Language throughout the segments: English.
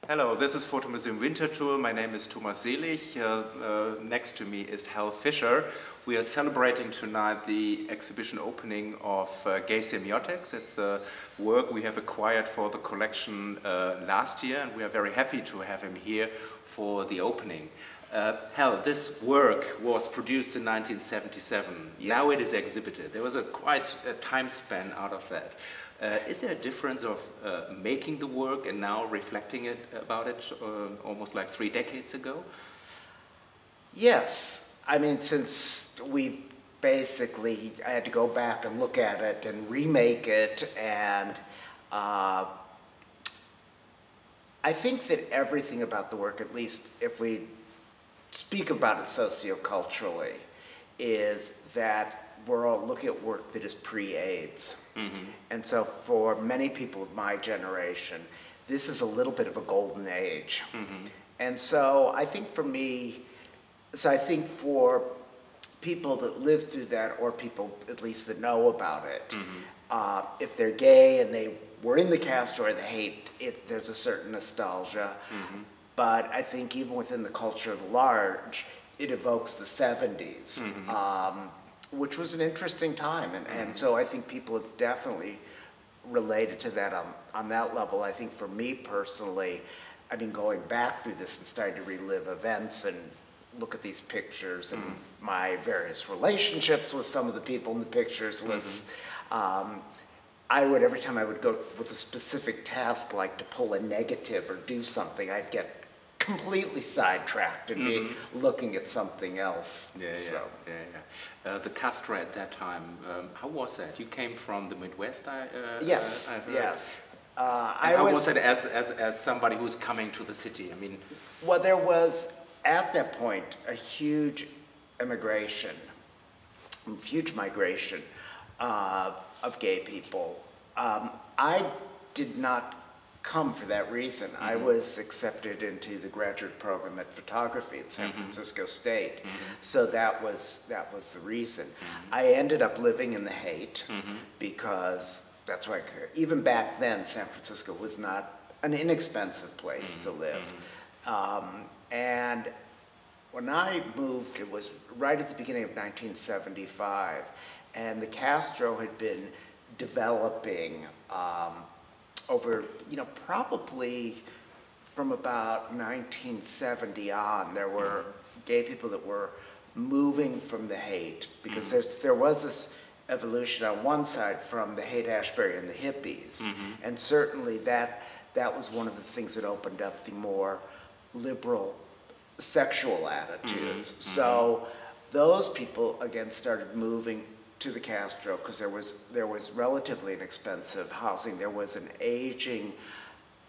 Hello, this is Fotomuseum Winterthur. My name is Thomas Selig. Next to me is Hal Fischer. We are celebrating tonight the exhibition opening of Gay Semiotics. It's a work we have acquired for the collection last year, and we are very happy to have him here for the opening. Hal, this work was produced in 1977. Yes. Now it is exhibited. There was quite a time span out of that. Is there a difference of making the work and now reflecting about it almost like 3 decades ago? Yes. I mean, since we've basically, I had to go back and look at it and remake it, and I think that everything about the work, at least if we speak about it socioculturally, is that we're all looking at work that is pre-AIDS. Mm-hmm. And so for many people of my generation, this is a little bit of a golden age. Mm-hmm. And so I think for me, for people that lived through that, or people at least that know about it, mm-hmm. If they're gay and they were in the Castro or the hate, there's a certain nostalgia. Mm-hmm. But I think even within the culture at large, it evokes the 70s. Mm-hmm. Which was an interesting time, and so I think people have definitely related to that on that level. I think for me personally, I mean, going back through this and starting to relive events and look at these pictures and my various relationships with some of the people in the pictures was, I would, every time I would go with a specific task, like to pull a negative or do something, I'd get completely sidetracked and be looking at something else. The Castro at that time, how was that? You came from the Midwest, yes, I heard. Yes. How was it as somebody who's coming to the city? I mean, well, there was at that point a huge migration of gay people. I did not come for that reason. Mm-hmm. I was accepted into the graduate program at photography at San Francisco State. Mm-hmm. So that was the reason. Mm-hmm. I ended up living in the Haight because that's why even back then San Francisco was not an inexpensive place to live. And when I moved, it was right at the beginning of 1975, and the Castro had been developing over, probably from about 1970 on, there were gay people that were moving from the Haight, because there was this evolution on one side from the Haight-Ashbury and the hippies, and certainly that was one of the things that opened up the more liberal sexual attitudes. So those people again started moving to the Castro because there was relatively inexpensive housing. There was an aging,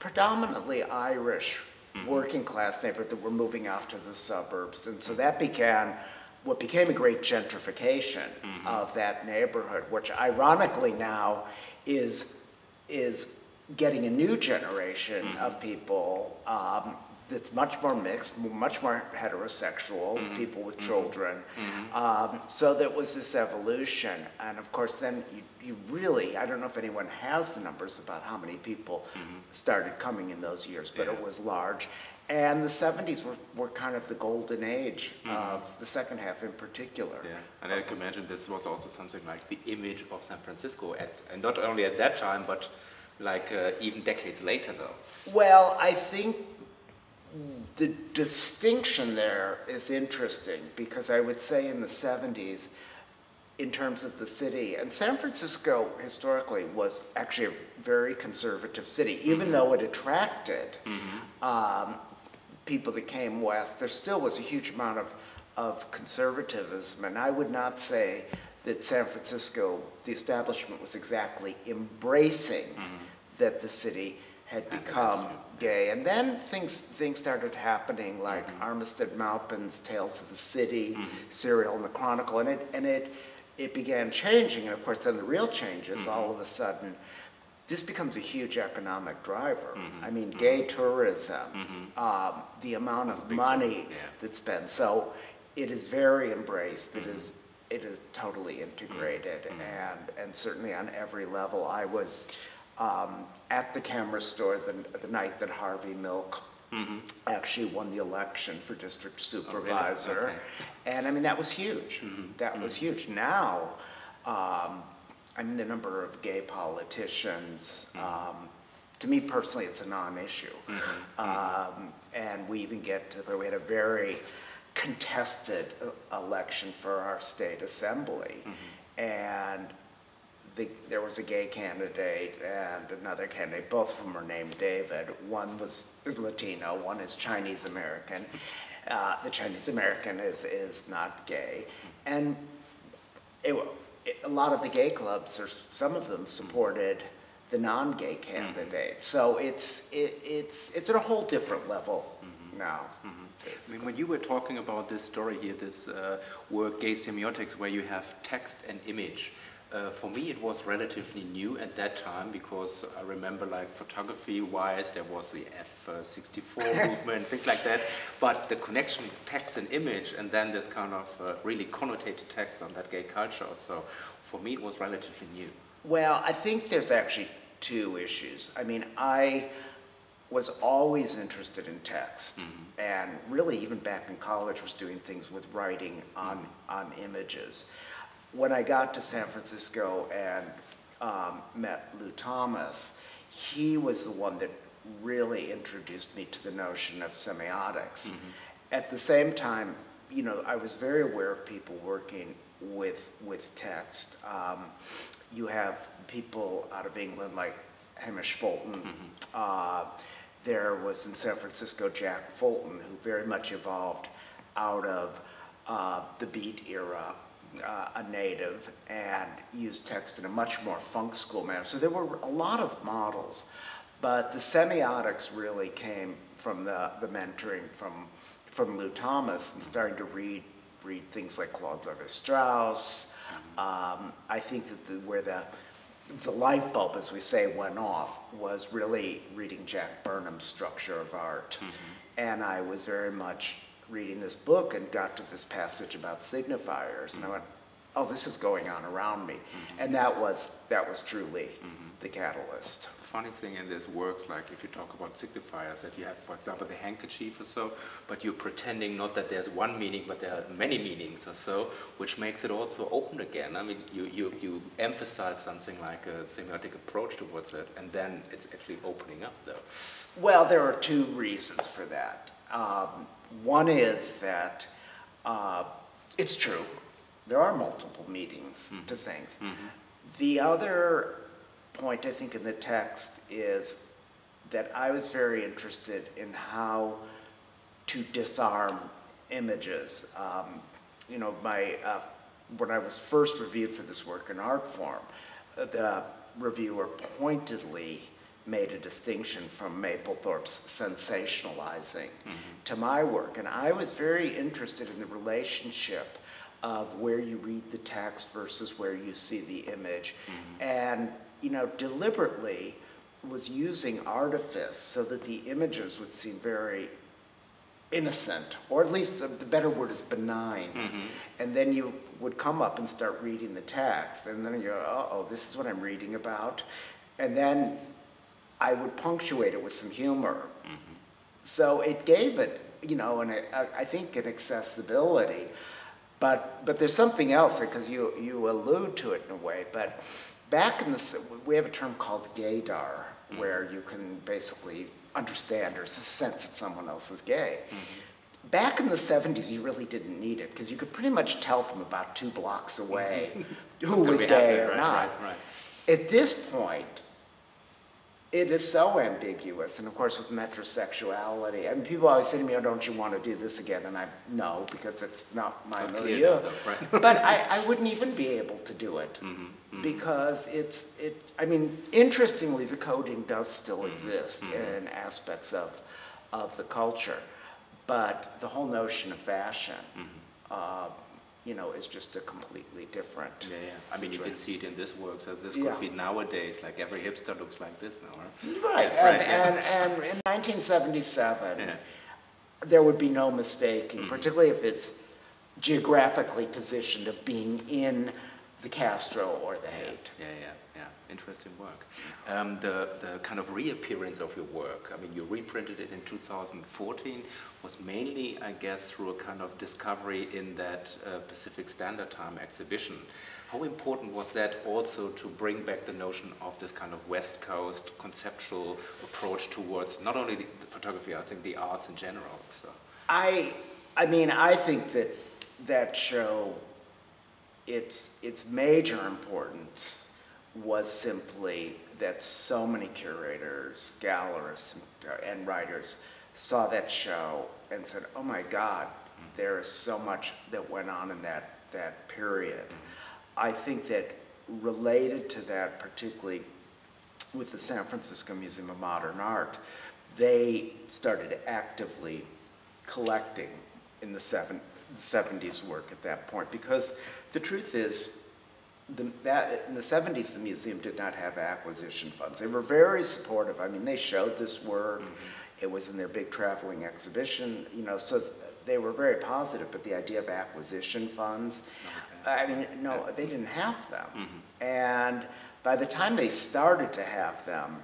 predominantly Irish working class neighborhood that were moving out to the suburbs, and so that began what became a great gentrification of that neighborhood, which ironically now is getting a new generation of people that's much more mixed, much more heterosexual, people with children. So there was this evolution. And of course then you really, I don't know if anyone has the numbers about how many people started coming in those years, but it was large. And the 70s were kind of the golden age of the second half in particular. Yeah, and I can imagine this was also something like the image of San Francisco, and not only at that time, but like even decades later though. Well, I think the distinction there is interesting, because I would say in the 70s, in terms of the city, and San Francisco historically was actually a very conservative city, even though it attracted people that came west, there still was a huge amount of conservatism, and I would not say that San Francisco, the establishment, was exactly embracing that the city had become gay. And then things started happening, like Armistead Maupin's Tales of the City, serial in the Chronicle, and it began changing. And of course then the real changes, all of a sudden, this becomes a huge economic driver. I mean, gay tourism, the amount of money that's spent. So it is very embraced. It is totally integrated, and certainly on every level. I was at the camera store the night that Harvey Milk actually won the election for district supervisor. Oh, really? Okay. And I mean, that was huge. That was huge. Now, I mean, the number of gay politicians, to me personally, it's a non-issue. And we even get to where we had a very contested election for our state assembly. And there was a gay candidate and another candidate, both of them were named David. One is Latino, one is Chinese American. The Chinese American is not gay. And a lot of the gay clubs, or some of them, supported the non-gay candidate. So it's at a whole different level now. I mean, when you were talking about this story here, this work, Gay Semiotics, where you have text and image, for me it was relatively new at that time, because I remember, like, photography-wise, there was the F-64 movement, things like that, but the connection text and image, and then this kind of really connotated text on that gay culture, so for me it was relatively new. Well, I think there's actually two issues. I mean, I was always interested in text, and really even back in college was doing things with writing on images. When I got to San Francisco and met Lou Thomas, he was the one that really introduced me to the notion of semiotics. At the same time, you know, I was very aware of people working with text. You have people out of England like Hamish Fulton. There was in San Francisco Jack Fulton, who very much evolved out of the Beat era, a native, and used text in a much more funk school manner. So there were a lot of models, but the semiotics really came from the mentoring from Lou Thomas and starting to read things like Claude Lévi-Strauss. I think that where the light bulb, as we say, went off was really reading Jack Burnham's Structure of Art. And I was very much reading this book and got to this passage about signifiers, and I went, oh, this is going on around me. And that was truly the catalyst. The funny thing in this works, like if you talk about signifiers, that you have, for example, the handkerchief or so, but you're pretending not that there's one meaning, but there are many meanings or so, which makes it also open again. I mean, you emphasize something like a semiotic approach towards it, and then it's actually opening up, though. Well, there are two reasons for that. One is that it's true. There are multiple meanings to things. The other point, I think, in the text is that I was very interested in how to disarm images. You know, when I was first reviewed for this work in art form, the reviewer pointedly made a distinction from Mapplethorpe's sensationalizing to my work. And I was very interested in the relationship of where you read the text versus where you see the image. And, you know, deliberately was using artifice so that the images would seem very innocent, or at least the better word is benign. And then you would come up and start reading the text, and then you're, uh-oh, this is what I'm reading about. And then I would punctuate it with some humor. So it gave it, you know, I think an accessibility. But there's something else, because you allude to it in a way. But back in we have a term called Gaydar, where you can basically understand or sense that someone else is gay. Back in the 70s, you really didn't need it, because you could pretty much tell from about 2 blocks away who was gay or not. At this point, it is so ambiguous, and of course with metrosexuality, I mean, people always say to me, oh, don't you want to do this again? And no, because it's not my milieu. But I wouldn't even be able to do it, because I mean, interestingly, the coding does still exist in aspects of the culture, but the whole notion of fashion, you know, is just a completely different I mean, you can see it in this work, so this could be nowadays, like every hipster looks like this now, right? Right, and in 1977, there would be no mistaking, particularly if it's geographically positioned, of being in the Castro or the hate. Yeah. Interesting work. The kind of reappearance of your work, I mean, you reprinted it in 2014, was mainly, I guess, through a kind of discovery in that Pacific Standard Time exhibition. How important was that also to bring back the notion of this kind of West Coast conceptual approach towards not only the photography, I think the arts in general? So. I mean, I think that that show, its major importance was simply that so many curators, gallerists, and writers saw that show and said, oh my God, there is so much that went on in that period. I think that related to that, particularly with the San Francisco Museum of Modern Art, they started actively collecting in the 70s work at that point, because the truth is, in the 70s, the museum did not have acquisition funds. They were very supportive. I mean, they showed this work. It was in their big traveling exhibition, you know, so they were very positive, but the idea of acquisition funds, I mean, no, they didn't have them. And by the time they started to have them,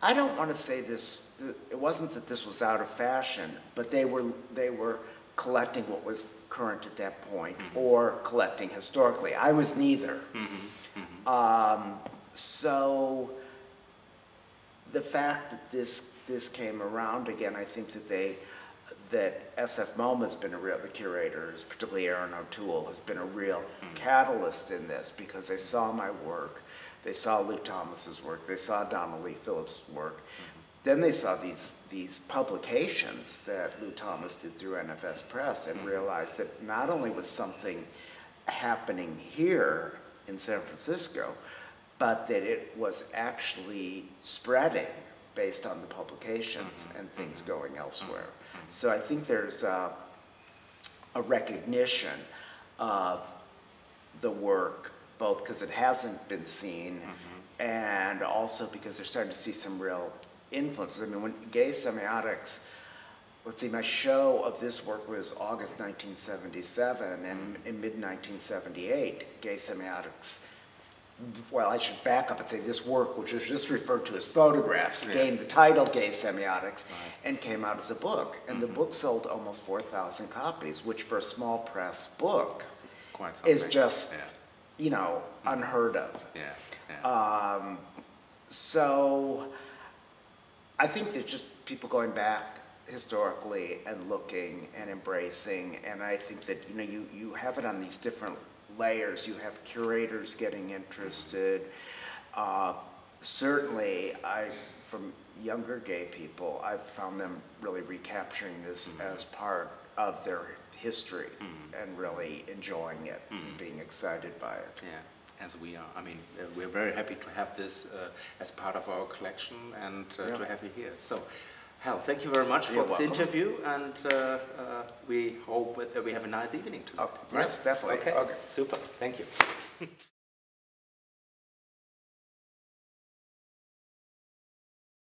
I don't want to say this, it wasn't that this was out of fashion, but they were collecting what was current at that point, or collecting historically. I was neither. So the fact that this came around again, I think that SF MoMA has been the curators, particularly Aaron O'Toole, has been a real catalyst in this, because they saw my work, they saw Lou Thomas's work, they saw Donald Lee Phillips' work. Then they saw these publications that Lou Thomas did through NFS Press, and realized that not only was something happening here in San Francisco, but that it was actually spreading based on the publications and things going elsewhere. So I think there's a recognition of the work, both because it hasn't been seen, and also because they're starting to see some real influences. I mean, when Gay Semiotics, let's see, my show of this work was August 1977, and in mid-1978, Gay Semiotics, well, I should back up and say this work, which was just referred to as photographs, gained the title Gay Semiotics, and came out as a book. And the book sold almost 4,000 copies, which for a small press book is just, you know, unheard of. So I think there's just people going back historically and looking and embracing, and I think that, you know, you have it on these different layers. You have curators getting interested. Certainly, from younger gay people, I've found them really recapturing this as part of their history and really enjoying it, and being excited by it. Yeah, as we are. I mean, we're very happy to have this as part of our collection, and to have you here. So, Hal, thank you very much for this interview, and we hope that we have a nice evening tonight. Yes, definitely. Okay, super. Thank you.